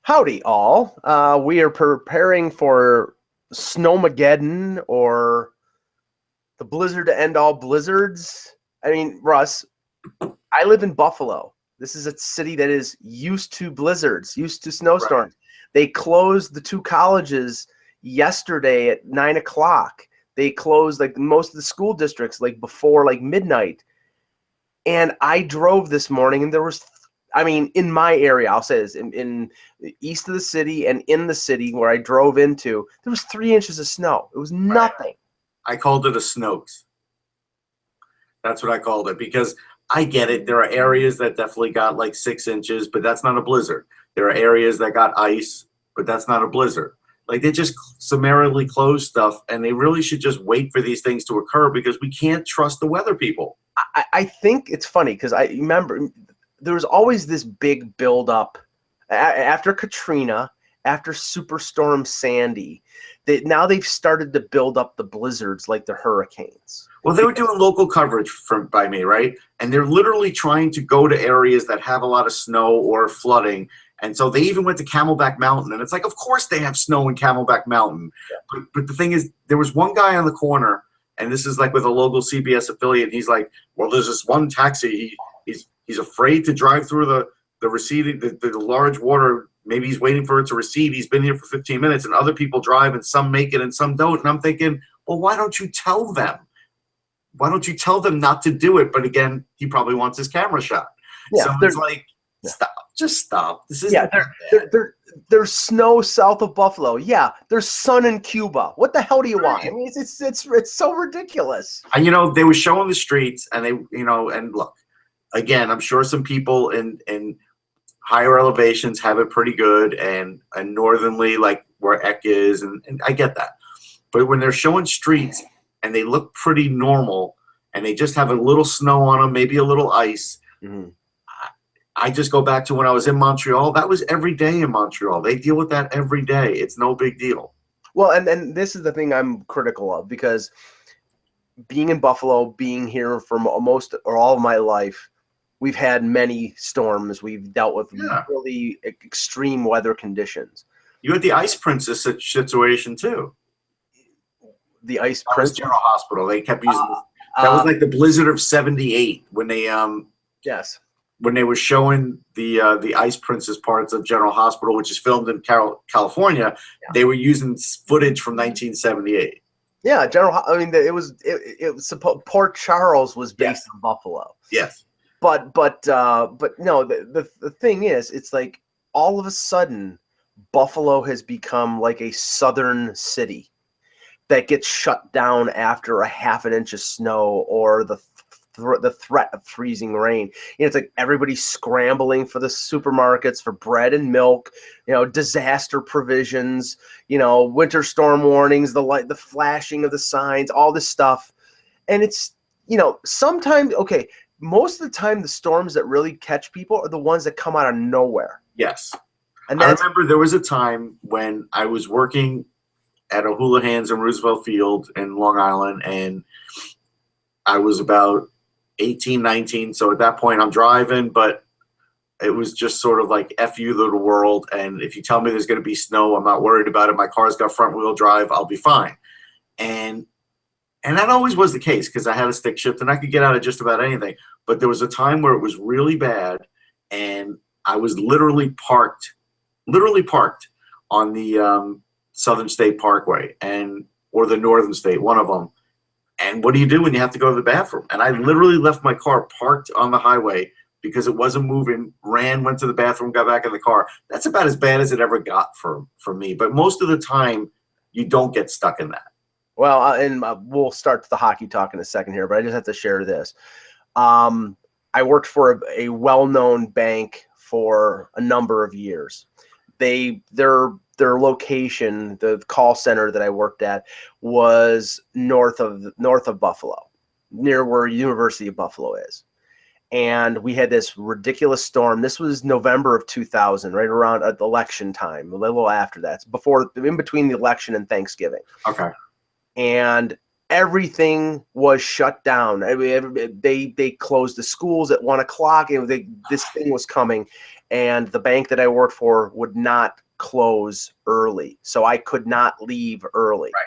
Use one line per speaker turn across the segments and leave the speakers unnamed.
Howdy, all. We are preparing for Snowmageddon, or the blizzard to end all blizzards. I mean, Russ, I live in Buffalo. This is a city that is used to blizzards, used to snowstorms. They closed the two colleges yesterday at 9 o'clock. They closed like most of the school districts like before like midnight. And I drove this morning, and there was, I mean, in my area, I'll say this, in the east of the city and in the city where I drove into, there was 3 inches of snow. It was nothing.
I called it a Snokes. That's what I called it, because I get it. There are areas that definitely got like 6 inches, but that's not a blizzard. There are areas that got ice, but that's not a blizzard. Like, they just summarily close stuff, and they really should just wait for these things to occur, because we can't trust the weather people.
I think it's funny because I remember there was always this big buildup after Katrina, after Superstorm Sandy, that now they've started to build up the blizzards like the hurricanes.
Well, they were doing local coverage by me, right? And they're literally trying to go to areas that have a lot of snow or flooding. And so they even went to Camelback Mountain. And it's like, of course they have snow in Camelback Mountain. Yeah. But the thing is, there was one guy on the corner, and this is like with a local CBS affiliate. He's like, well, there's this one taxi. He's afraid to drive through the receding, the large water. Maybe he's waiting for it to recede. He's been here for 15 minutes, and other people drive, and some make it and some don't. And I'm thinking, well, why don't you tell them? Why don't you tell them not to do it? But again, he probably wants his camera shot. Yeah, so it's like, stop. Just stop. This is
there's snow south of Buffalo. Yeah, there's sun in Cuba. What the hell do you want? I mean, it's so ridiculous.
And they were showing the streets, and and look, again, I'm sure some people in higher elevations have it pretty good, and northernly, like where Eck is, and I get that. But when they're showing streets and they look pretty normal, and they just have a little snow on them, maybe a little ice. Mm-hmm. I just go back to when I was in Montreal. That was every day in Montreal. They deal with that every day. It's no big deal.
Well, and this is the thing I'm critical of, because being in Buffalo, being here for most or all of my life, we've had many storms. We've dealt with really extreme weather conditions.
You had the Ice Princess situation too.
The Ice Princess
General Hospital. They kept using that was like the blizzard of '78 when they
yes.
When they were showing the Ice Princess parts of General Hospital, which is filmed in California, they were using footage from 1978.
Yeah, I mean, it was Port Charles was based in Buffalo.
Yes,
but no, the thing is, it's like all of a sudden Buffalo has become like a southern city that gets shut down after a half an inch of snow or the threat of freezing rain. It's like everybody's scrambling for the supermarkets for bread and milk, disaster provisions, winter storm warnings, the flashing of the signs, all this stuff. And it's, sometimes, okay, most of the time the storms that really catch people are the ones that come out of nowhere.
Yes. And I remember there was a time when I was working at O'Houlihan's in Roosevelt Field in Long Island, and I was about 18, 19. So at that point I'm driving, but it was just sort of like, F you to the world. And if you tell me there's going to be snow, I'm not worried about it. My car's got front wheel drive. I'll be fine. And that always was the case, because I had a stick shift and I could get out of just about anything. But there was a time where it was really bad, and I was literally parked on the Southern State Parkway or the Northern State, one of them. And what do you do when you have to go to the bathroom? And I literally left my car parked on the highway because it wasn't moving, went to the bathroom, got back in the car. That's about as bad as it ever got for me. But most of the time, you don't get stuck in that.
Well, and we'll start the hockey talk in a second here, but I just have to share this. I worked for a well-known bank for a number of years. Their location, the call center that I worked at, was north of Buffalo, near where University of Buffalo is. And we had this ridiculous storm. This was November of 2000, right around election time, a little after that. It's in between the election and Thanksgiving.
Okay.
And everything was shut down. I mean, they closed the schools at 1 o'clock. This thing was coming, and the bank that I worked for would not close early, so I could not leave early.
Right.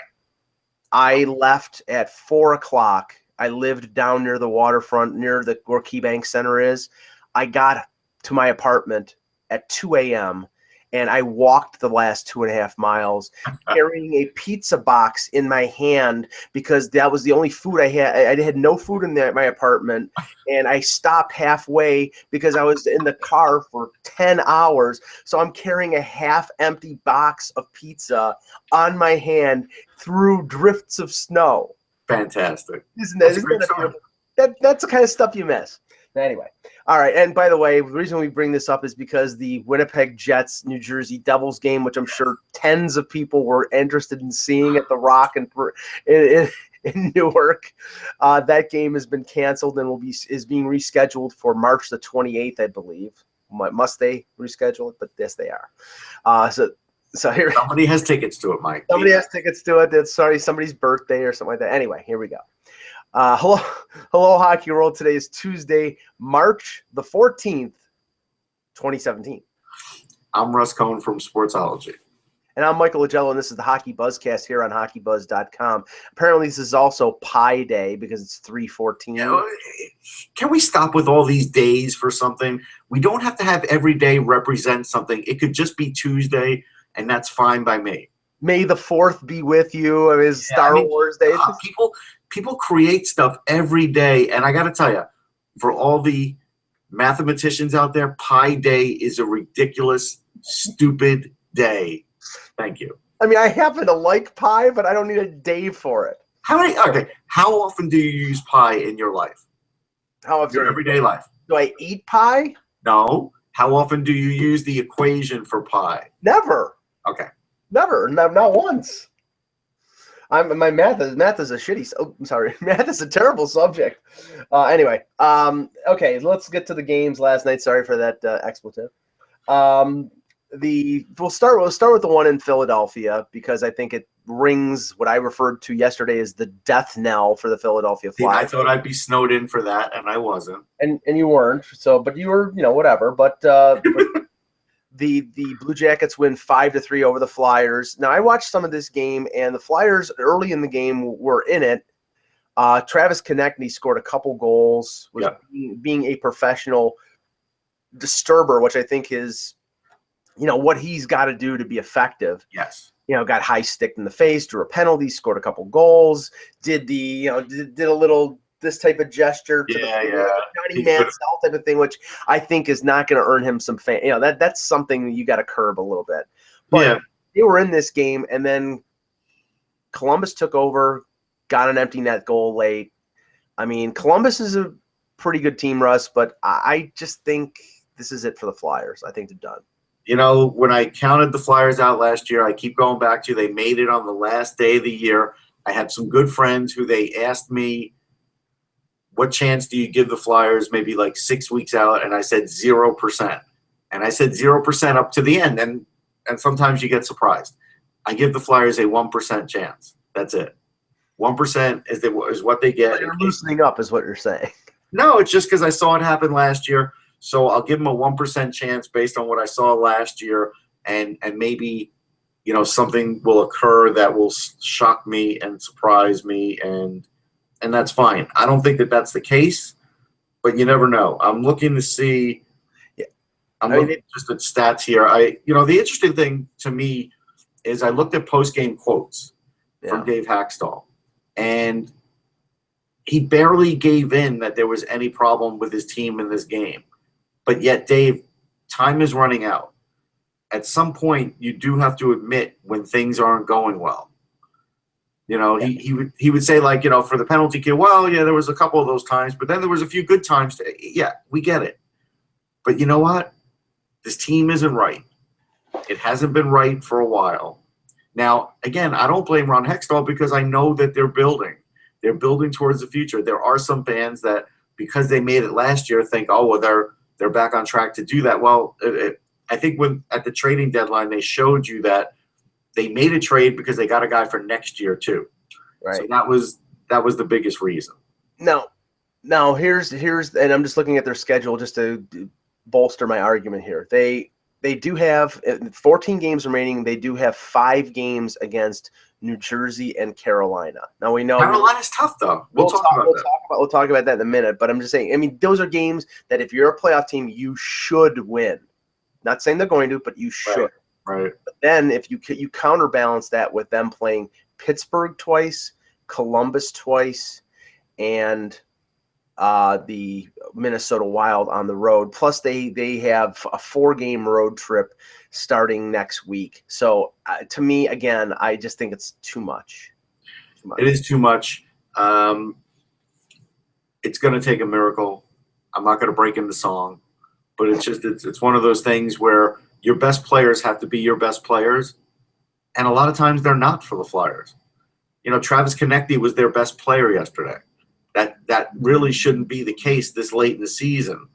I left at 4 o'clock. I lived down near the waterfront, near where KeyBank Center is. I got to my apartment at 2 a.m., and I walked the last 2.5 miles carrying a pizza box in my hand because that was the only food I had. I had no food in my apartment, and I stopped halfway because I was in the car for 10 hours. So I'm carrying a half-empty box of pizza on my hand through drifts of snow.
Fantastic.
Isn't that beautiful? That's the kind of stuff you miss. Anyway, all right. And by the way, the reason we bring this up is because the Winnipeg Jets New Jersey Devils game, which I'm sure tens of people were interested in seeing at the Rock in Newark, that game has been canceled and is being rescheduled for March the 28th, I believe. Must they reschedule it? But yes, they are. So here,
somebody has tickets to it, Mike.
Somebody has tickets to it. It's somebody's birthday or something like that. Anyway, here we go. Hello, Hockey World. Today is Tuesday, March the 14th, 2017.
I'm Russ Cohn from Sportsology.
And I'm Michael Lagello, and this is the HockeyBuzzcast here on HockeyBuzz.com. Apparently, this is also Pi Day because it's 3/14.
You know, can we stop with all these days for something? We don't have to have every day represent something. It could just be Tuesday, and that's fine by me.
May the 4th be with you. I mean, it's Star Wars Day.
People create stuff every day, and I got to tell you, for all the mathematicians out there, Pi Day is a ridiculous, stupid day. Thank you.
I mean, I happen to like pie, but I don't need a day for it.
How often do you use pie in your life?
How often?
Your everyday life.
Do I eat pie?
No. How often do you use the equation for pi?
Never.
Okay.
Never. Not once. My math is a shitty. Oh, I'm sorry. Math is a terrible subject. Anyway. Okay. Let's get to the games last night. Sorry for that expletive. We'll start with the one in Philadelphia because I think it rings what I referred to yesterday as the death knell for the Philadelphia Flyers.
I thought I'd be snowed in for that, and I wasn't.
And you weren't. So, but you were, whatever. But the Blue Jackets win 5-3 over the Flyers. Now I watched some of this game, and the Flyers early in the game were in it. Travis Konechny scored a couple goals, being a professional disturber, which I think is, what he's got to do to be effective.
Yes.
Got high sticked in the face, drew a penalty, scored a couple goals, did a little this type of gesture to the Johnny Mansell type of thing, which I think is not going to earn him some fan. That's something that you got to curb a little bit. But they were in this game, and then Columbus took over, got an empty net goal late. I mean, Columbus is a pretty good team, Russ, but I just think this is it for the Flyers. I think they're done.
When I counted the Flyers out last year, I keep going back to they made it on the last day of the year. I had some good friends who they asked me, what chance do you give the Flyers maybe like 6 weeks out? And I said 0%. And I said 0% up to the end. And sometimes you get surprised. I give the Flyers a 1% chance. That's it. 1% is what they get.
You're loosening up is what you're saying.
No, it's just because I saw it happen last year. So I'll give them a 1% chance based on what I saw last year, and maybe, something will occur that will shock me and surprise me, and that's fine. I don't think that that's the case, but you never know. I'm looking to see. I'm looking just at stats here. The interesting thing to me is I looked at post-game quotes from Dave Haxtell, and he barely gave in that there was any problem with his team in this game. But yet, Dave, time is running out. At some point, you do have to admit when things aren't going well. He would say, like, for the penalty kill, well, yeah, there was a couple of those times, but then there was a few good times. We get it. But you know what? This team isn't right. It hasn't been right for a while. Now, again, I don't blame Ron Hextall because I know that they're building. They're building towards the future. There are some fans that, because they made it last year, think, oh, well, they're back on track to do that. Well, I think at the trading deadline, they showed you that they made a trade because they got a guy for next year too.
Right.
So that was that was the biggest reason.
Now here's and I'm just looking at their schedule just to bolster my argument here. They do have 14 games remaining. They do have 5 games against New Jersey and Carolina. Now we know
Carolina's tough though. We'll talk
about that in a minute. But I'm just saying. I mean, those are games that if you're a playoff team, you should win. Not saying they're going to, but you should.
Right.
But then if you counterbalance that with them playing Pittsburgh twice, Columbus twice, and the Minnesota Wild on the road. Plus, they have a 4-game road trip starting next week. So, to me, again, I just think it's too much.
It is too much. It's going to take a miracle. I'm not going to break into song, but it's one of those things where your best players have to be your best players, and a lot of times they're not for the Flyers. You know, Travis Konecny was their best player yesterday. That really shouldn't be the case this late in the season,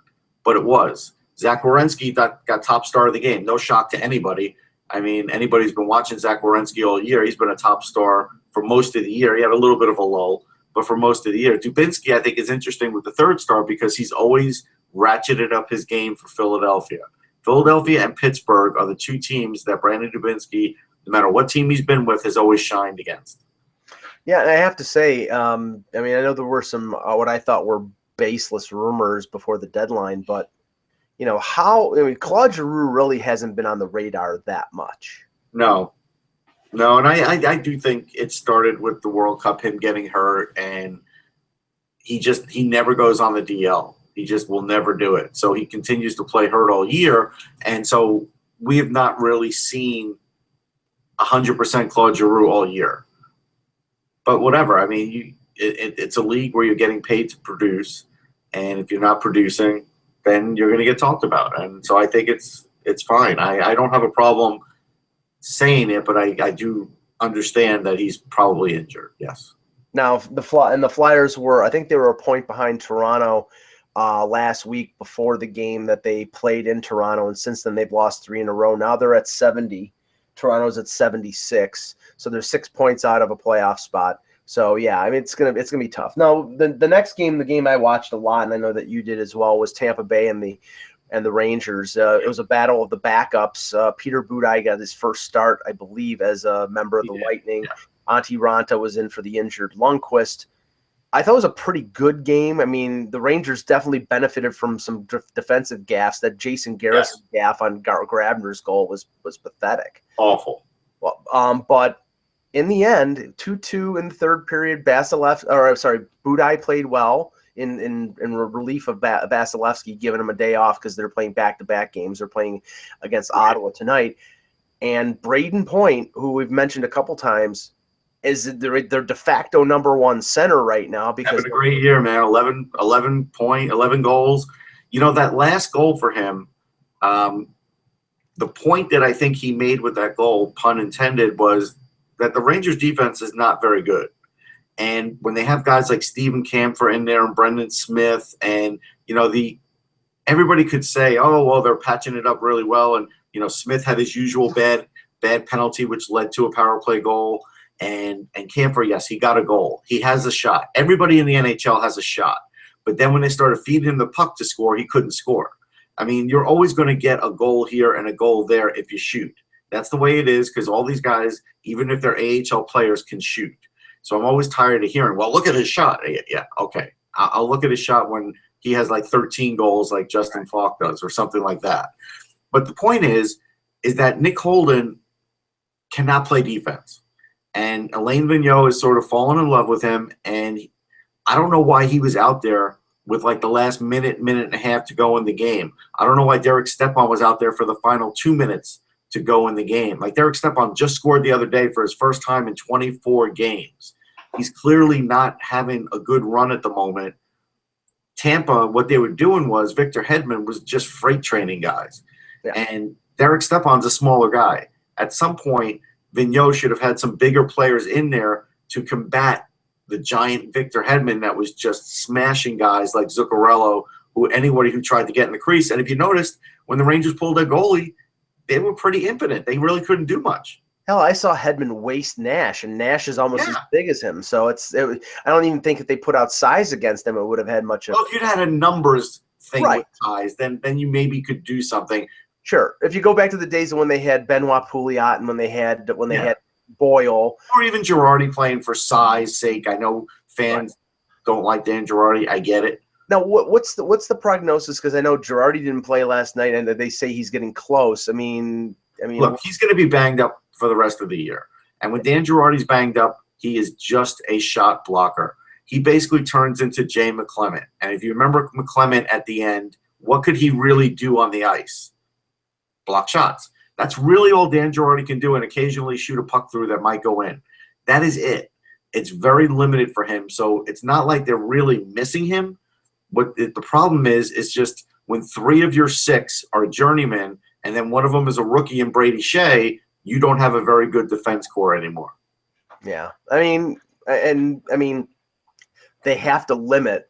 but it was. Zach Werenski got top star of the game. No shock to anybody. I mean, anybody who's been watching Zach Werenski all year, he's been a top star for most of the year. He had a little bit of a lull, but for most of the year. Dubinsky, I think, is interesting with the 3rd star because he's always ratcheted up his game for Philadelphia. Philadelphia and Pittsburgh are the 2 teams that Brandon Dubinsky, no matter what team he's been with, has always shined against.
Yeah, and I have to say, I mean, I know there were some what I thought were baseless rumors before the deadline, but you know Claude Giroux really hasn't been on the radar that much.
No, and I do think it started with the World Cup, him getting hurt, and he never goes on the DL. He just will never do it. So he continues to play hurt all year, and so we have not really seen 100% Claude Giroux all year. But whatever. I mean, it's a league where you're getting paid to produce, and if you're not producing, then you're going to get talked about. And so I think it's fine. I don't have a problem saying it, but I do understand that he's probably injured. Yes.
Now the Flyers were, I think they were a point behind Toronto last week before the game that they played in Toronto, and since then they've lost 3 in a row. Now they're at 70. Toronto's at 76, so they're 6 points out of a playoff spot. So yeah, I mean it's gonna be tough. Now the next game, the game I watched a lot, and I know that you did as well, was Tampa Bay and the Rangers. It was a battle of the backups. Peter Budaj got his first start, I believe, as a member of the Lightning. Yeah. Antti Ranta was in for the injured Lundqvist. I thought it was a pretty good game. I mean, the Rangers definitely benefited from some defensive gaffes. That Jason Garrison gaff on Grabner's goal was pathetic.
Awful.
Well, but in the end, 2-2 in the 3rd period. Budaj played well in relief of Vasilevsky, giving him a day off because they're playing back-to-back games. They're playing against Ottawa tonight. And Braden Point, who we've mentioned a couple times, is their de facto number 1 center right now because
having a great year, man. 11 goals. You know, that last goal for him, the point that I think he made with that goal, pun intended, was that the Rangers defense is not very good. And when they have guys like Steven Kampfer in there and Brendan Smith, and you know, everybody could say, oh well, they're patching it up really well, and you know, Smith had his usual bad penalty which led to a power play goal. And Kampfer, yes, he got a goal. He has a shot. Everybody in the NHL has a shot. But then when they started feeding him the puck to score, he couldn't score. I mean, you're always going to get a goal here and a goal there if you shoot. That's the way it is because all these guys, even if they're AHL players, can shoot. So I'm always tired of hearing, well, look at his shot. Yeah, okay. I'll look at his shot when he has like 13 goals like Justin Falk does or something like that. But the point is that Nick Holden cannot play defense. And Alain Vigneault has sort of fallen in love with him, and I don't know why he was out there with like the last minute and a half to go in the game. I don't know why Derek Stepan was out there for the final 2 minutes to go in the game. Like Derek Stepan just scored the other day for his first time in 24 games. He's clearly not having a good run at the moment. Tampa, what they were doing was Victor Hedman was just freight training guys. Yeah. And Derek Stepan's a smaller guy. At some point, Vigneault should have had some bigger players in there to combat the giant Victor Hedman that was just smashing guys like Zuccarello, anybody who tried to get in the crease. And if you noticed, when the Rangers pulled their goalie, they were pretty impotent. They really couldn't do much.
Hell, I saw Hedman waste Nash, and Nash is almost as big as him. So I don't even think if they put out size against him, it would have had much of.
Well, if you'd had a numbers thing with size, then you maybe could do something.
Sure. If you go back to the days of when they had Benoit Pouliot and when they had Boyle,
or even Girardi playing for size sake. I know fans don't like Dan Girardi. I get it.
Now, what's the prognosis? Because I know Girardi didn't play last night, and they say he's getting close. I mean,
look, he's going to be banged up for the rest of the year. And when Dan Girardi's banged up, he is just a shot blocker. He basically turns into Jay McClement. And if you remember McClement at the end, what could he really do on the ice? Block shots. That's really all Dan Girardi can do, and occasionally shoot a puck through that might go in. That is it. It's very limited for him. So it's not like they're really missing him. What the problem is just when 3 of your 6 are journeymen and then one of them is a rookie in Brady Shea, you don't have a very good defense core anymore.
Yeah. They have to limit.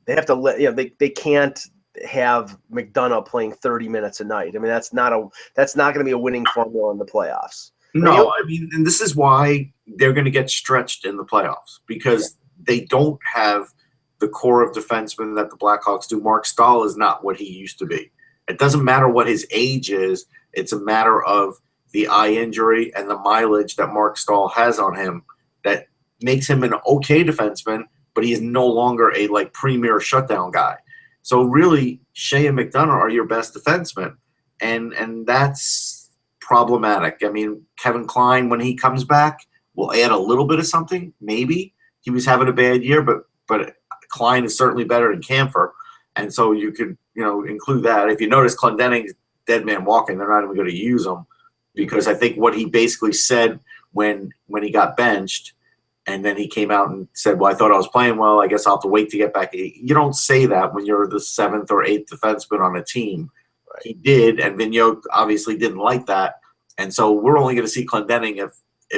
They have to let, they can't have McDonough playing 30 minutes a night. I mean, that's not going to be a winning formula in the playoffs.
No, and this is why they're going to get stretched in the playoffs because they don't have the core of defensemen that the Blackhawks do. Mark Stahl is not what he used to be. It doesn't matter what his age is. It's a matter of the eye injury and the mileage that Mark Stahl has on him that makes him an okay defenseman, but he is no longer a premier shutdown guy. So really, Shea and McDonough are your best defensemen, and that's problematic. I mean, Kevin Kline, when he comes back, will add a little bit of something. Maybe he was having a bad year, but Kline is certainly better than Kampfer, and so you could include that. If you notice, Clendening's dead man walking. They're not even going to use him because I think what he basically said when he got benched. And then he came out and said, well, I thought I was playing well. I guess I'll have to wait to get back. You don't say that when you're the 7th or 8th defenseman on a team. Right. He did, and Vigneault obviously didn't like that. And so we're only going to see Clendening if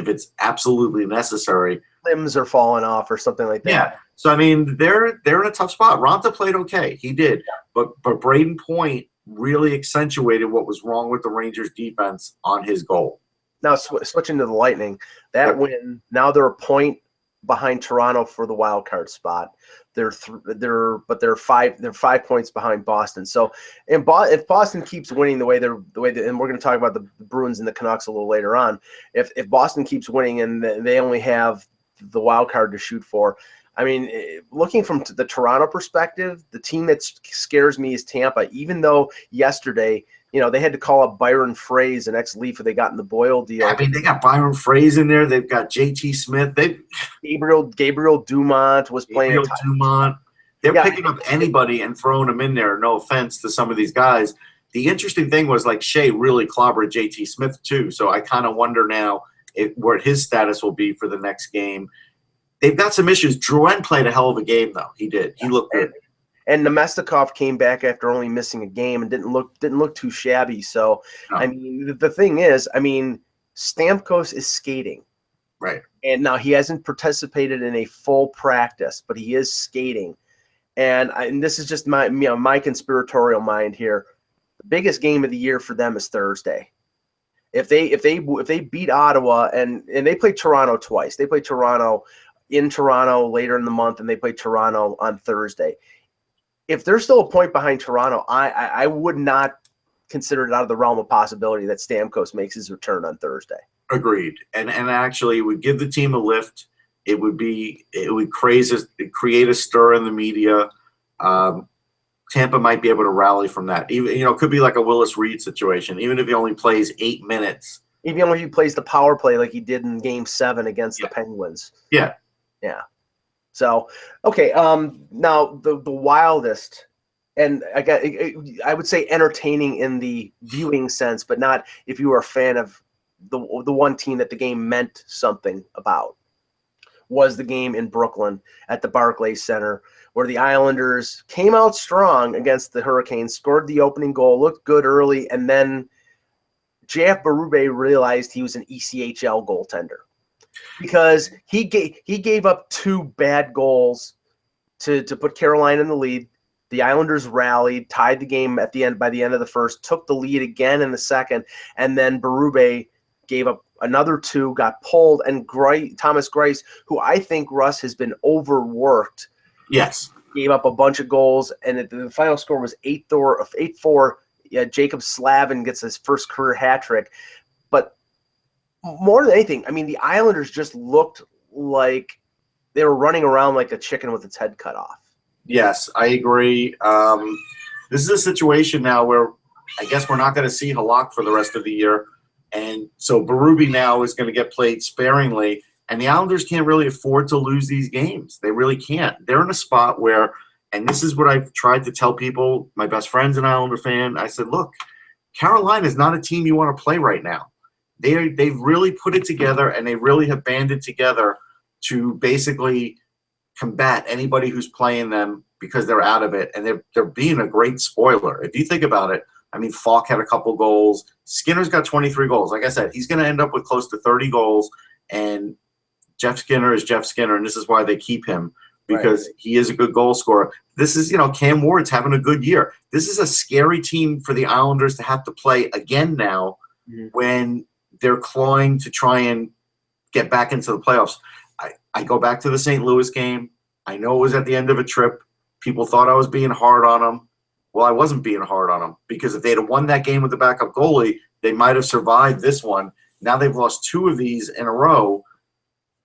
it's absolutely necessary.
Limbs are falling off or something like that.
Yeah. So, I mean, they're in a tough spot. Ronta played okay. He did. Yeah. But Braden Point really accentuated what was wrong with the Rangers' defense on his goal.
Now, switching to the Lightning, that win, now they're a point behind Toronto for the wild card spot. They're 5 points behind Boston. So, if Boston keeps winning the way and we're going to talk about the Bruins and the Canucks a little later on. If Boston keeps winning and they only have the wild card to shoot for, I mean, looking from the Toronto perspective, the team that scares me is Tampa. Even though yesterday, they had to call up Byron Frais, an ex-Leaf they got in the Boyle deal.
I mean, they got Byron Frais in there. They've got J.T. Smith.
Gabriel Dumont was playing.
They're picking up anybody and throwing them in there. No offense to some of these guys. The interesting thing was Shea really clobbered J.T. Smith too. So I kind of wonder now where his status will be for the next game. They've got some issues. Drouin played a hell of a game though. He did. He looked good.
And Nemestikov came back after only missing a game and didn't look too shabby. So, no. I mean, the thing is, Stamkos is skating.
Right.
And now he hasn't participated in a full practice, but he is skating. And this is just my conspiratorial mind here. The biggest game of the year for them is Thursday. If they beat Ottawa and they play Toronto twice. They play Toronto in Toronto later in the month, and they play Toronto on Thursday. If they're still a point behind Toronto, I would not consider it out of the realm of possibility that Stamkos makes his return on Thursday.
Agreed. And actually it would give the team a lift. It would create a stir in the media. Tampa might be able to rally from that. Even it could be like a Willis Reed situation. Even if he only plays 8 minutes.
Even if he plays the power play like he did in Game 7 against the Penguins.
Yeah.
Yeah. So, okay, now the wildest, and I would say entertaining in the viewing sense, but not if you were a fan of the one team that the game meant something about, was the game in Brooklyn at the Barclays Center, where the Islanders came out strong against the Hurricanes, scored the opening goal, looked good early, and then J.F. Berube realized he was an ECHL goaltender. Because he gave up 2 bad goals to put Carolina in the lead. The Islanders rallied, tied the game by the end of the first, took the lead again in the second, and then Berube gave up another two got pulled, and Thomas Grice, who I think Russ has been overworked.
Yes.
Gave up a bunch of goals, and the final score was 8-4. Jacob Slavin gets his first career hat trick. But more than anything, I mean, the Islanders just looked like they were running around like a chicken with its head cut off.
Yes, I agree. This is a situation now where I guess we're not going to see Halak for the rest of the year. And so Berube now is going to get played sparingly. And the Islanders can't really afford to lose these games. They really can't. They're in a spot where, and this is what I've tried to tell people, my best friend's an Islander fan. I said, look, Carolina is not a team you want to play right now. They've really put it together, and they really have banded together to basically combat anybody who's playing them because they're out of it, and they're being a great spoiler. If you think about it, I mean, Falk had a couple goals. Skinner's got 23 goals. Like I said, he's going to end up with close to 30 goals, and Jeff Skinner is Jeff Skinner, and this is why they keep him, because he is a good goal scorer. This is, Cam Ward's having a good year. This is a scary team for the Islanders to have to play again now when they're clawing to try and get back into the playoffs. I go back to the St. Louis game. I know it was at the end of a trip. People thought I was being hard on them. Well, I wasn't being hard on them, because if they'd have won that game with the backup goalie, they might have survived this one. Now they've lost two of these in a row.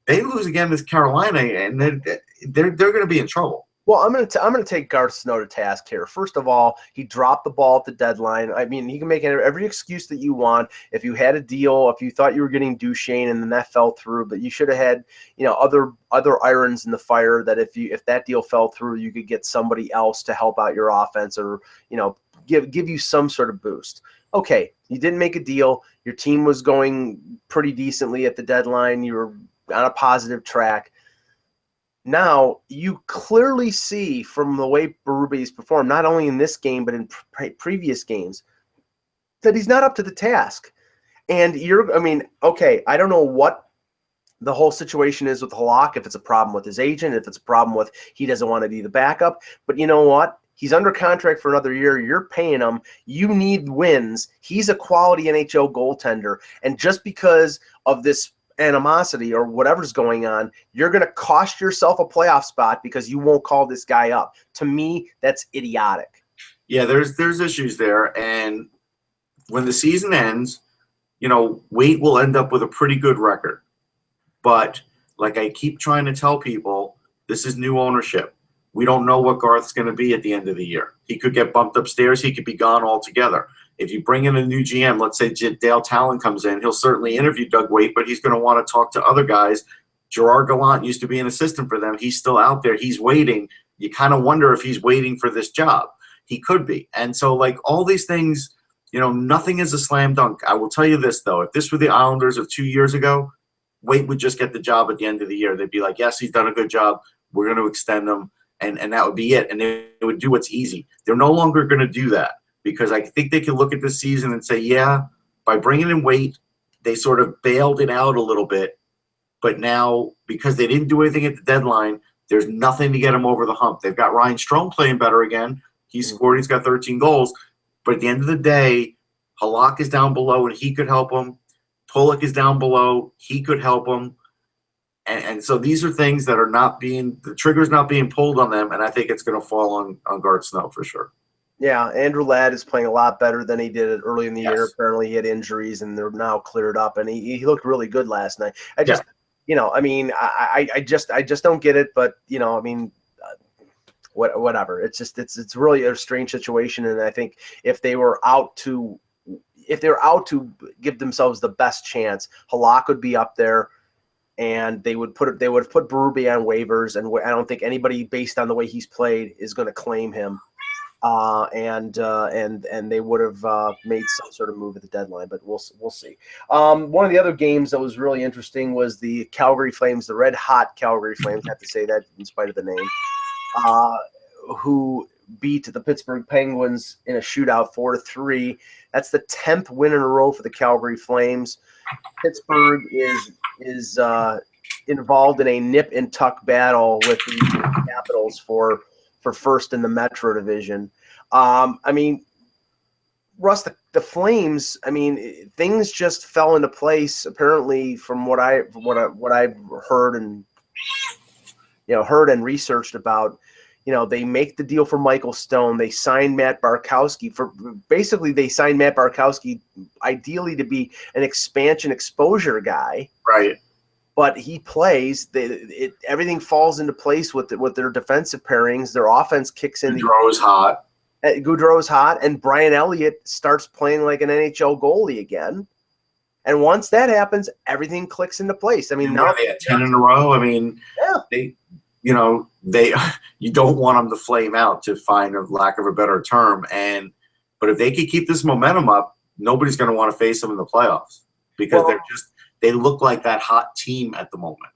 They lose again to Carolina, and they're going to be in trouble.
Well, I'm going to take Garth Snow to task here. First of all, he dropped the ball at the deadline. I mean, he can make every excuse that you want. If you had a deal, if you thought you were getting Duchesne and then that fell through, but you should have had, other irons in the fire, that if that deal fell through, you could get somebody else to help out your offense, or give you some sort of boost. Okay, you didn't make a deal. Your team was going pretty decently at the deadline. You were on a positive track. Now, you clearly see from the way Berube's performed, not only in this game, but in previous games, that he's not up to the task. And I don't know what the whole situation is with Halak, if it's a problem with his agent, if it's a problem with he doesn't want to be the backup. But you know what? He's under contract for another year. You're paying him. You need wins. He's a quality NHL goaltender. And just because of this animosity or whatever's going on, you're going to cost yourself a playoff spot because you won't call this guy up. To me, that's idiotic.
Yeah, there's issues there. And when the season ends, Waite will end up with a pretty good record. But like I keep trying to tell people, this is new ownership. We don't know what Garth's going to be at the end of the year. He could get bumped upstairs. He could be gone altogether. If you bring in a new GM, let's say Dale Talon comes in, he'll certainly interview Doug Waite, but he's going to want to talk to other guys. Gerard Gallant used to be an assistant for them. He's still out there. He's waiting. You kind of wonder if he's waiting for this job. He could be. And so, like, all these things, nothing is a slam dunk. I will tell you this, though. If this were the Islanders of 2 years ago, Waite would just get the job at the end of the year. They'd be like, yes, he's done a good job. We're going to extend him. And that would be it. And they would do what's easy. They're no longer going to do that, because I think they can look at this season and say, yeah, by bringing in Waite, they sort of bailed it out a little bit. But now, because they didn't do anything at the deadline, there's nothing to get them over the hump. They've got Ryan Strome playing better again. He scored. He's got 13 goals. But at the end of the day, Halak is down below, and he could help them. Pulock is down below. He could help them. And so these are things that are the trigger's not being pulled on them, and I think it's going to fall on Garth Snow for sure.
Yeah, Andrew Ladd is playing a lot better than he did early in the year. Apparently he had injuries, and they're now cleared up, and he looked really good last night. I just don't get it, but whatever. It's really a strange situation, and I think if they were out to give themselves the best chance, Halak would be up there. And they would have put Berube on waivers, and I don't think anybody, based on the way he's played, is going to claim him. And they would have made some sort of move at the deadline, but we'll see. One of the other games that was really interesting was the Calgary Flames, the red hot Calgary Flames. I have to say that in spite of the name, who beat the Pittsburgh Penguins in a shootout 4-3. That's the 10th win in a row for the Calgary Flames. Pittsburgh is involved in a nip and tuck battle with the Capitals for first in the Metro Division. Russ, the Flames, I mean, things just fell into place. Apparently, from what I've heard and heard and researched about, they make the deal for Michael Stone. They signed Matt Barkowski they signed Matt Barkowski ideally to be an expansion exposure guy.
Right.
But he plays. Everything falls into place with their defensive pairings. Their offense kicks in. Goudreau's hot, and Brian Elliott starts playing like an NHL goalie again. And once that happens, everything clicks into place. I mean, now
they had 10 in a row. I mean,
yeah.
You don't want them to flame out, to find a lack of a better term. But if they could keep this momentum up, nobody's going to want to face them in the playoffs because they look like that hot team at the moment.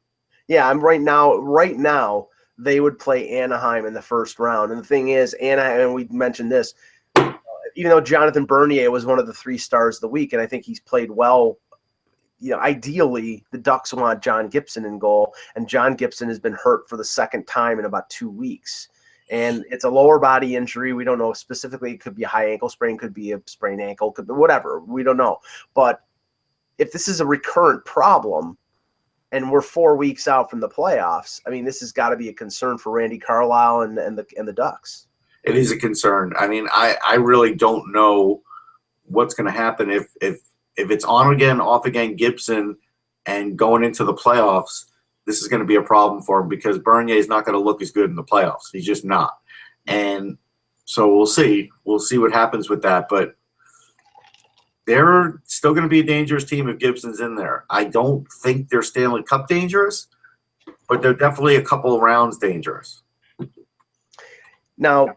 Yeah, right now they would play Anaheim in the first round. And the thing is, Anaheim, and we mentioned this, even though Jonathan Bernier was one of the 3 stars of the week, and I think he's played well, ideally the Ducks want John Gibson in goal, and John Gibson has been hurt for the second time in about 2 weeks. And it's a lower body injury. We don't know specifically. It could be a high ankle sprain, could be a sprained ankle, could be whatever. We don't know. But if this is a recurrent problem, and we're 4 weeks out from the playoffs, I mean, this has got to be a concern for Randy Carlyle and the Ducks.
It is a concern. I mean, I really don't know what's going to happen if it's on again, off again, Gibson, and going into the playoffs. This is going to be a problem for him because Bernier is not going to look as good in the playoffs. He's just not. And so we'll see. We'll see what happens with that. But they're still going to be a dangerous team if Gibson's in there. I don't think they're Stanley Cup dangerous, but they're definitely a couple of rounds dangerous.
Now,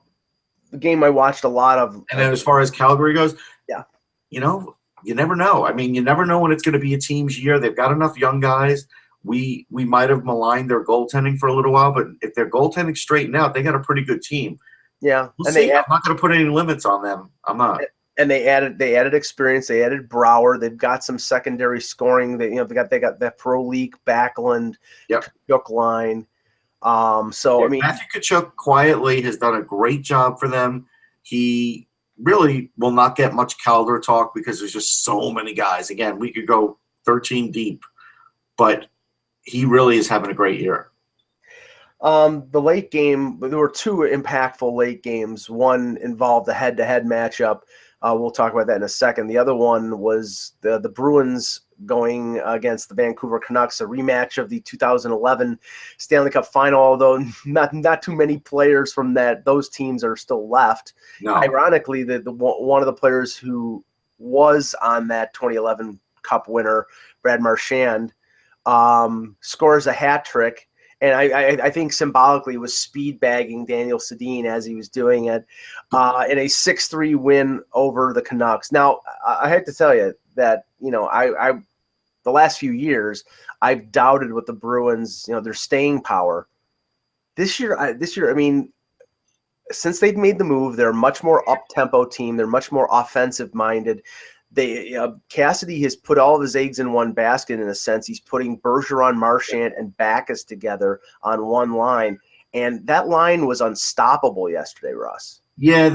the game I watched a lot of.
And then as far as Calgary goes,
yeah,
you never know. I mean, you never know when it's going to be a team's year. They've got enough young guys. We might have maligned their goaltending for a little while, but if their goaltending straightened out, they got a pretty good team.
Yeah.
We'll see. I'm not going to put any limits on them. I'm not.
And they added experience. They added Brouwer. They've got some secondary scoring. They got that Pro League Backlund, Tkachuk line. I mean,
Matthew Tkachuk quietly has done a great job for them. He really will not get much Calder talk because there's just so many guys. Again, we could go 13 deep, but he really is having a great year.
The late game, there were 2 impactful late games. One involved a head-to-head matchup. We'll talk about that in a second. The other one was the Bruins going against the Vancouver Canucks, a rematch of the 2011 Stanley Cup Final, although not too many players from those teams are still left.
No.
Ironically, the one of the players who was on that 2011 Cup winner, Brad Marchand, scores a hat trick. And I think symbolically was speed bagging Daniel Sedin as he was doing it in a 6-3 win over the Canucks. Now, I have to tell you that, I the last few years, I've doubted with the Bruins, their staying power. This year, I mean, since they've made the move, they're a much more up-tempo team. They're much more offensive-minded. Cassidy has put all of his eggs in one basket in a sense. He's putting Bergeron, Marchand, and Backes together on one line, and that line was unstoppable yesterday, Russ.
Yeah,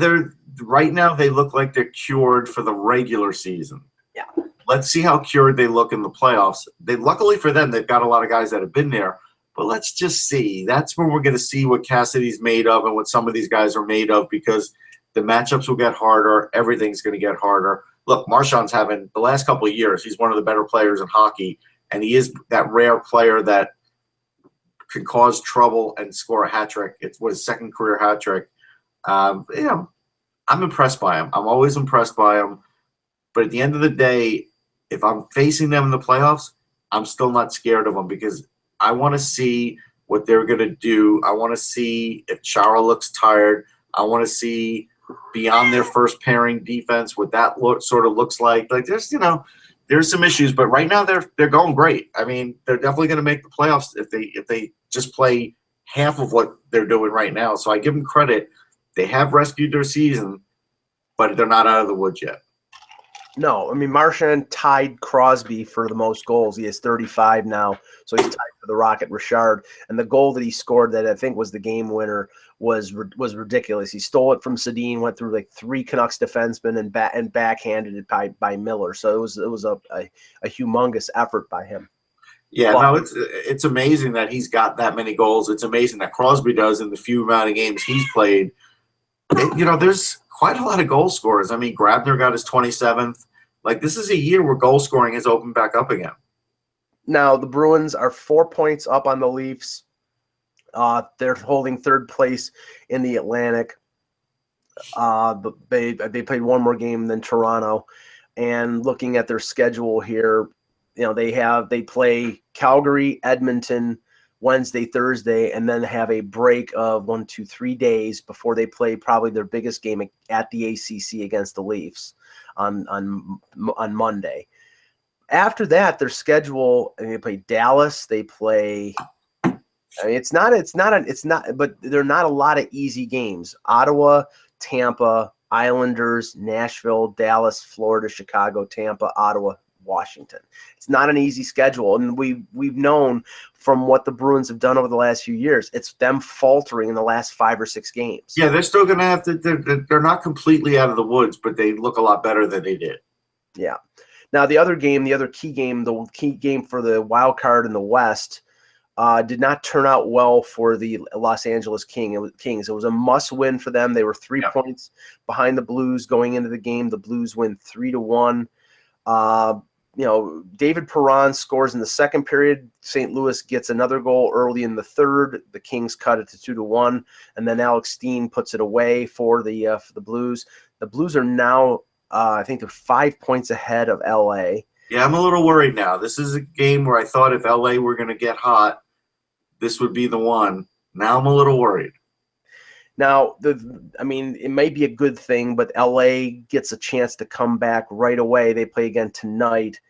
right now they look like they're cured for the regular season.
Yeah.
Let's see how cured they look in the playoffs. Luckily for them, they've got a lot of guys that have been there, but let's just see. That's when we're going to see what Cassidy's made of and what some of these guys are made of because the matchups will get harder. Everything's going to get harder. Look, Marchand's having the last couple of years, he's one of the better players in hockey, and he is that rare player that can cause trouble and score a hat trick. It was his second career hat trick. I'm impressed by him. I'm always impressed by him. But at the end of the day, if I'm facing them in the playoffs, I'm still not scared of them because I want to see what they're going to do. I want to see if Chara looks tired. I want to see beyond their first pairing defense what that sort of looks like. Like there's some issues, but right now they're going great. I mean, they're definitely going to make the playoffs if they just play half of what they're doing right now. So I give them credit. They have rescued their season, but they're not out of the woods yet.
No, I mean, Marchand tied Crosby for the most goals. He has 35 now, so he's tied for the Rocket Richard. And the goal that he scored, that I think was the game winner, was ridiculous. He stole it from Sedin, went through like 3 Canucks defensemen, and backhanded it by Miller. So it was a humongous effort by him.
Yeah, no, it's amazing that he's got that many goals. It's amazing that Crosby does in the few amount of games he's played. There's quite a lot of goal scorers. I mean, Grabner got his 27th. Like, this is a year where goal scoring has opened back up again.
Now, the Bruins are 4 points up on the Leafs. They're holding third place in the Atlantic. But they played one more game than Toronto. And looking at their schedule here, they play Calgary, Edmonton, Wednesday, Thursday, and then have a break of 3 days before they play probably their biggest game at the ACC against the Leafs on Monday. After that, their schedule, they play Dallas, they play. I mean, but there are not a lot of easy games. Ottawa, Tampa, Islanders, Nashville, Dallas, Florida, Chicago, Tampa, Ottawa, Washington. It's not an easy schedule, and we've known from what the Bruins have done over the last few years, it's them faltering in the last 5 or 6 games.
Yeah, they're still going to have to. They're not completely out of the woods, but they look a lot better than they did.
Yeah. Now the other key game for the wild card in the West, did not turn out well for the Los Angeles Kings. It was a must-win for them. They were 3 points behind the Blues going into the game. The Blues win 3-1. David Perron scores in the second period. St. Louis gets another goal early in the third. The Kings cut it to 2-1, and then Alex Steen puts it away for the Blues. The Blues are now, I think, they're 5 points ahead of LA.
Yeah, I'm a little worried now. This is a game where I thought if LA were going to get hot, this would be the one. Now I'm a little worried.
Now, it may be a good thing, but LA gets a chance to come back right away. They play again tonight.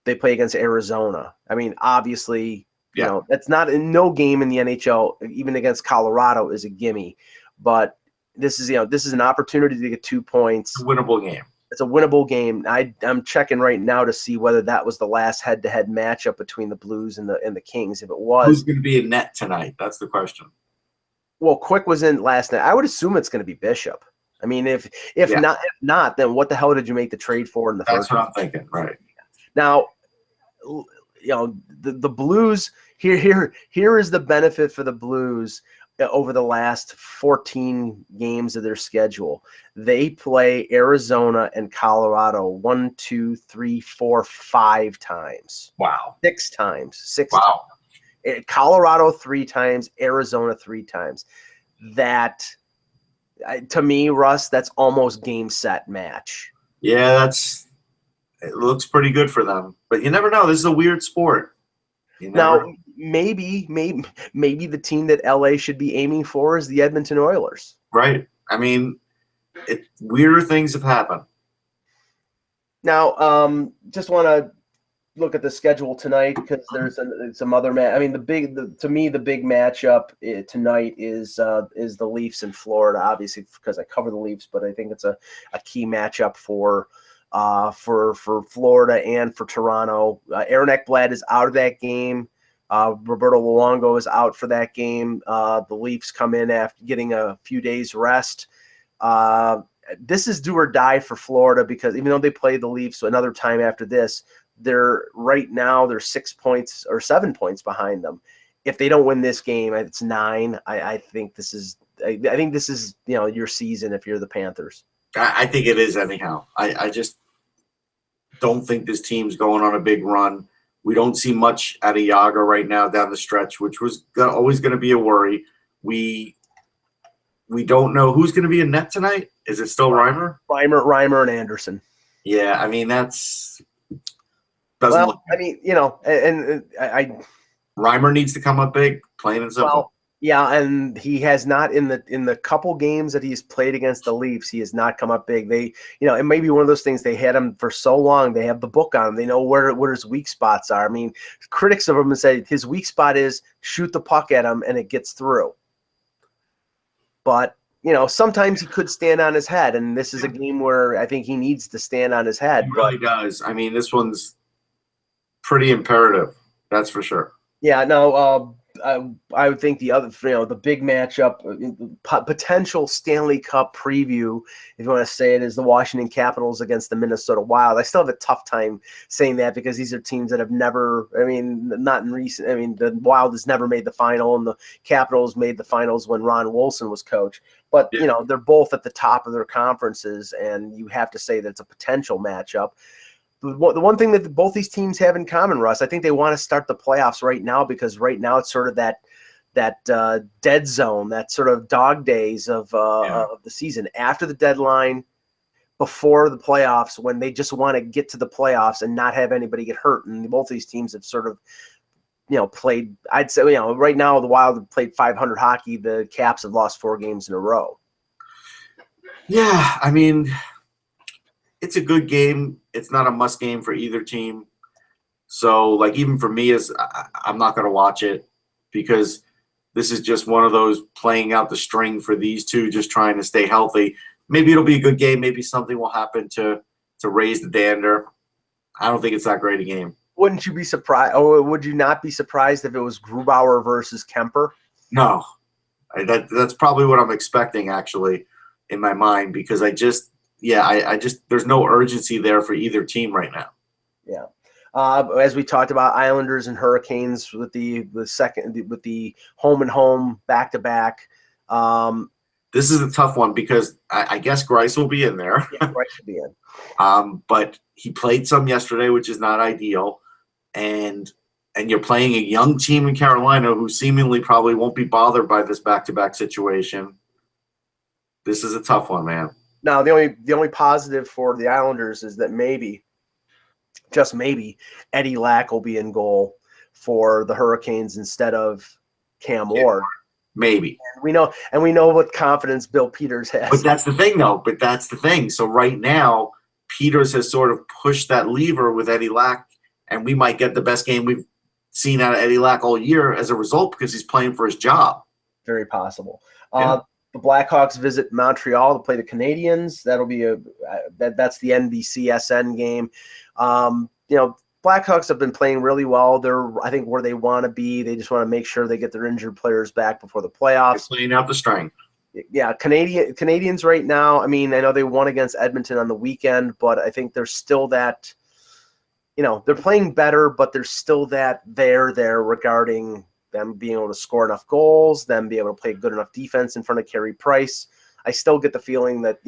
They play against Arizona. I mean, obviously, that's not no game in the NHL, even against Colorado, is a gimme. But this is an opportunity to get 2 points.
It's a winnable game.
It's a winnable game. I'm checking right now to see whether that was the last head-to-head matchup between the Blues and the Kings. If it was,
who's going to be in net tonight? That's the question.
Well, Quick was in last night. I would assume it's going to be Bishop. I mean, if not, then what the hell did you make the trade for in the first?
That's what I'm thinking. Right
now, the Blues here is the benefit for the Blues. Over the last 14 games of their schedule, they play Arizona and Colorado 1, 2, 3, 4, 5 times.
Wow.
6 times.
Wow.
Times. Colorado 3 times, Arizona 3 times. That, to me, Russ, that's almost game, set, match.
Yeah, it looks pretty good for them. But you never know. This is a weird sport.
Now, maybe the team that LA should be aiming for is the Edmonton Oilers. Right.
I mean, weirder things have happened.
Now, just want to look at the schedule tonight because there's some other match. I mean, to me, the big matchup tonight is the Leafs in Florida. Obviously, because I cover the Leafs, but I think it's a key matchup for Florida and for Toronto. Aaron Ekblad is out of that game. Roberto Luongo is out for that game. The Leafs come in after getting a few days rest. This is do or die for Florida because even though they play the Leafs another time after this, they're 6 points or 7 points behind them. If they don't win this game, it's 9. I think this is your season if you're the Panthers.
I think it is anyhow. I just don't think this team's going on a big run. We don't see much out of Yaga right now down the stretch, which was always going to be a worry. We don't know who's going to be in net tonight. Is it still Reimer?
Reimer and Anderson.
Yeah, I mean that's
doesn't. Well, I mean,
Reimer needs to come up big, plain and simple.
Well, yeah, and he has not in the couple games that he's played against the Leafs. He has not come up big. It may be one of those things. They had him for so long. They have the book on him. They know where his weak spots are. I mean, critics of him say his weak spot is shoot the puck at him and it gets through. But sometimes he could stand on his head, and this is a game where I think he needs to stand on his head.
He really does. I mean, this one's pretty imperative. That's for sure.
Yeah, no, I would think the other, the big matchup, potential Stanley Cup preview, if you want to say it, is the Washington Capitals against the Minnesota Wild. I still have a tough time saying that because these are teams that have never, not in recent, the Wild has never made the final, and the Capitals made the finals when Ron Wilson was coach. But, they're both at the top of their conferences, and you have to say that it's a potential matchup. The one thing that both these teams have in common, Russ, I think they want to start the playoffs right now, because right now it's sort of that dead zone, that sort of dog days of the season after the deadline, before the playoffs, when they just want to get to the playoffs and not have anybody get hurt. And both these teams have sort of played. I'd say right now the Wild have played 500 hockey. The Caps have lost 4 games in a row.
Yeah, I mean, it's a good game. It's not a must game for either team. So, like, even for me, I'm not going to watch it, because this is just one of those playing out the string for these two, just trying to stay healthy. Maybe it'll be a good game. Maybe something will happen to raise the dander. I don't think it's that great a game.
Wouldn't you be surprised? Or would you not be surprised if it was Grubauer versus Kemper?
No. That's probably what I'm expecting, actually, in my mind, because I just there's no urgency there for either team right now.
Yeah. As we talked about, Islanders and Hurricanes with the home and home back-to-back.
This is a tough one, because I guess Grice will be in there.
Yeah, Grice will be in.
But he played some yesterday, which is not ideal. And you're playing a young team in Carolina who seemingly probably won't be bothered by this back-to-back situation. This is a tough one, man.
Now, the only positive for the Islanders is that maybe, just maybe, Eddie Lack will be in goal for the Hurricanes instead of Cam Ward.
Maybe.
And we know what confidence Bill Peters has.
But that's the thing, though. So right now, Peters has sort of pushed that lever with Eddie Lack, and we might get the best game we've seen out of Eddie Lack all year as a result, because he's playing for his job.
Very possible. Yeah. The Blackhawks visit Montreal to play the Canadiens. That'll be that's the NBCSN game. Blackhawks have been playing really well. They're, I think, where they want to be. They just want to make sure they get their injured players back before the playoffs.
They're playing out the string.
Yeah, Canadians right now, I know they won against Edmonton on the weekend, but I think there's still that, they're playing better, but there's still that there regarding them being able to score enough goals, them being able to play good enough defense in front of Carey Price. I still get the feeling that,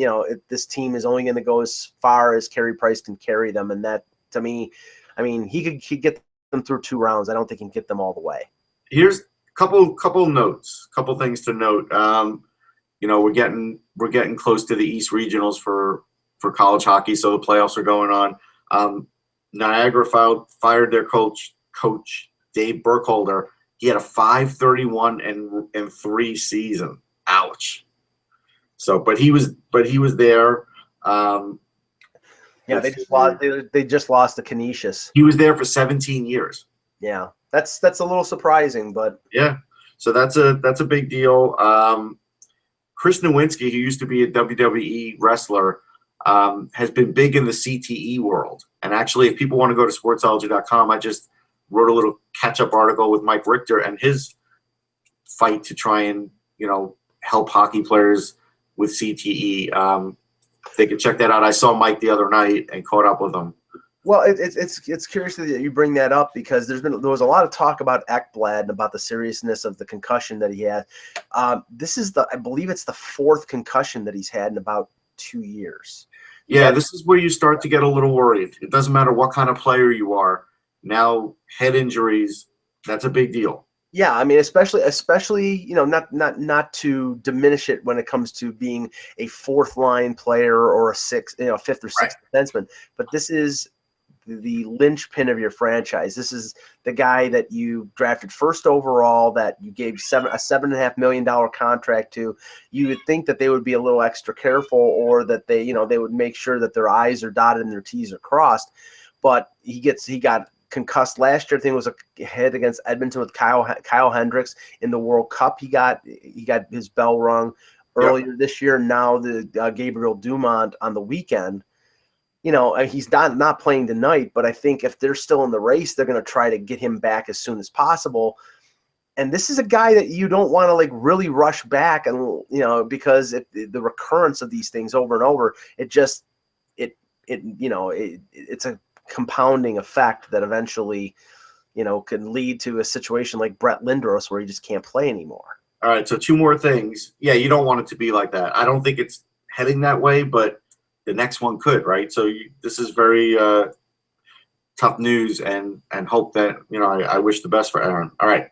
this team is only going to go as far as Carey Price can carry them. And that, to me, he could get them through 2 rounds. I don't think he can get them all the way.
Here's a couple notes, couple things to note. We're getting close to the East Regionals for college hockey, so the playoffs are going on. Niagara fired their coach Dave Burkholder. He had a 5.31 and 3 season. Ouch. So, but he was there.
Yeah, they just lost. They just lost to Canisius.
He was there for 17 years.
Yeah, that's a little surprising, but
yeah. So that's a big deal. Chris Nowinski, who used to be a WWE wrestler, has been big in the CTE world. And actually, if people want to go to sportsology.com, I just wrote a little catch-up article with Mike Richter and his fight to try and, help hockey players with CTE. They can check that out. I saw Mike the other night and caught up with him.
Well, it's curious that you bring that up, because there was a lot of talk about Ekblad and about the seriousness of the concussion that he had. This is I believe it's the 4th concussion that he's had in about 2 years.
Yeah, this is where you start to get a little worried. It doesn't matter what kind of player you are. Now, head injuries, that's a big deal.
Yeah, especially not to diminish it when it comes to being a 4th line player or a 5th or 6th defenseman, but this is the linchpin of your franchise. This is the guy that you drafted 1st overall, that you gave a $7.5 million contract to. You would think that they would be a little extra careful, or that they would make sure that their I's are dotted and their T's are crossed. But he got concussed last year. I think it was a hit against Edmonton with Kyle Hendricks in the World Cup. He got his bell rung. earlier this year. Now the Gabriel Dumont on the weekend. You know, he's not playing tonight, but I think if they're still in the race, they're going to try to get him back as soon as possible. And this is a guy that you don't want to like really rush back, and you know, because the recurrence of these things over and over, it's a compounding effect that eventually, you know, can lead to a situation like Brett Lindros where he just can't play anymore.
All right, so 2 more things. Yeah, you don't want it to be like that. I don't think it's heading that way, but the next one could, right? So this is very tough news, and hope that, you know, I wish the best for Aaron. All right.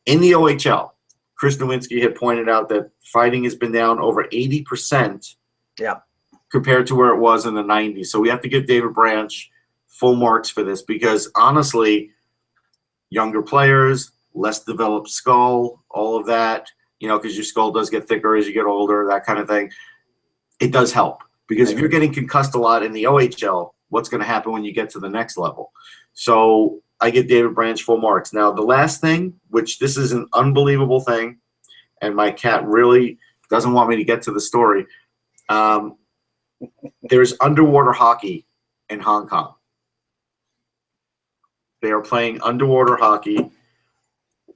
In the OHL, Chris Nowinski had pointed out that fighting has been down over 80% compared to where it was in the 90s. So we have to give David Branch full marks for this because, honestly, younger players, less developed skull, all of that, you know, because your skull does get thicker as you get older, that kind of thing. It does help because if you're getting concussed a lot in the OHL, what's going to happen when you get to the next level? So I give David Branch full marks. Now, the last thing, which this is an unbelievable thing, and my cat really doesn't want me to get to the story, there's underwater hockey in Hong Kong. They are playing underwater hockey.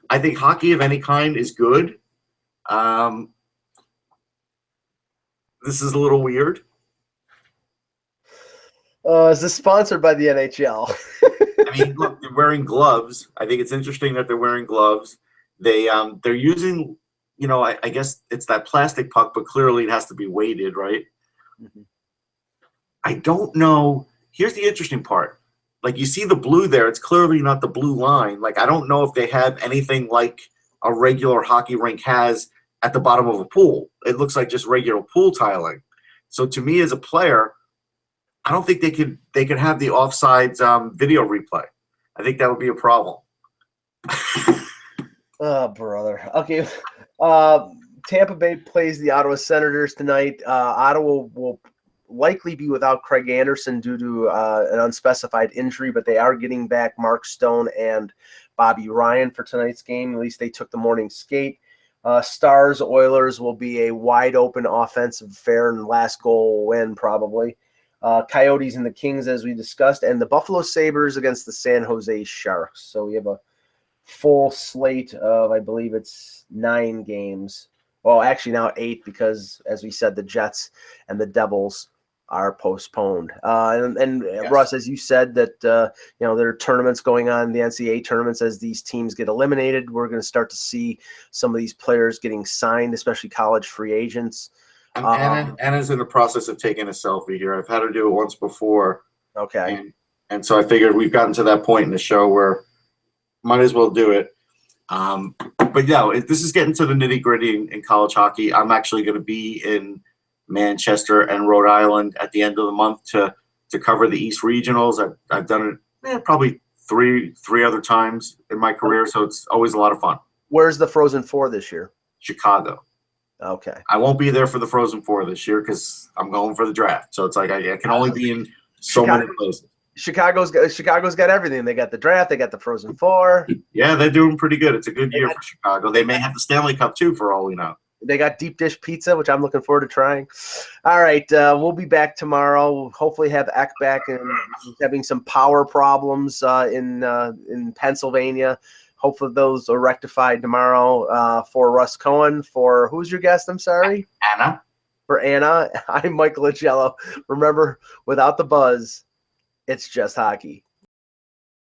I think hockey of any kind is good. This is a little weird.
Is this sponsored by the NHL?
I mean, look, they're wearing gloves. I think it's interesting that they're wearing gloves. They're using, you know, I guess it's that plastic puck, but clearly it has to be weighted, right? Mm-hmm. I don't know. Here's the interesting part. Like, you see the blue there. It's clearly not the blue line. Like, I don't know if they have anything like a regular hockey rink has at the bottom of a pool. It looks like just regular pool tiling. So to me as a player, I don't think they could have the offsides video replay. I think that would be a problem.
Oh, brother. Okay. Tampa Bay plays the Ottawa Senators tonight. Ottawa will likely be without Craig Anderson due to an unspecified injury, but they are getting back Mark Stone and Bobby Ryan for tonight's game. At least they took the morning skate. Stars Oilers will be a wide open offensive affair and last goal win probably. Coyotes and the Kings, as we discussed, and the Buffalo Sabres against the San Jose Sharks. So we have a full slate of, I believe it's 9 games. Well, actually now 8 because, as we said, the Jets and the Devils are postponed. And yes. Russ, as you said, that you know, there are tournaments going on, the NCAA tournaments. As these teams get eliminated, we're going to start to see some of these players getting signed, especially college free agents.
Anna's in the process of taking a selfie here. I've had her do it once before.
Okay.
And so I figured we've gotten to that point in the show where might as well do it. But yeah, this is getting to the nitty gritty in college hockey. I'm actually going to be in Manchester and Rhode Island at the end of the month to cover the East Regionals. I've done it probably three other times in my career, so it's always a lot of fun.
Where's the Frozen Four this year?
Chicago.
Okay.
I won't be there for the Frozen Four this year because I'm going for the draft. So it's like I can only be in so many places. Chicago's
got everything. They got the draft. They got the Frozen Four.
Yeah, they're doing pretty good. It's a good year for Chicago. They may have the Stanley Cup too, for all we know.
They got deep dish pizza, which I'm looking forward to trying. All right, we'll be back tomorrow. We'll hopefully have Eck back and having some power problems in Pennsylvania. Hopefully those are rectified tomorrow. For Russ Cohen, for who's your guest? I'm sorry,
Anna.
For Anna, I'm Michael Agello. Remember, without the buzz, it's just hockey.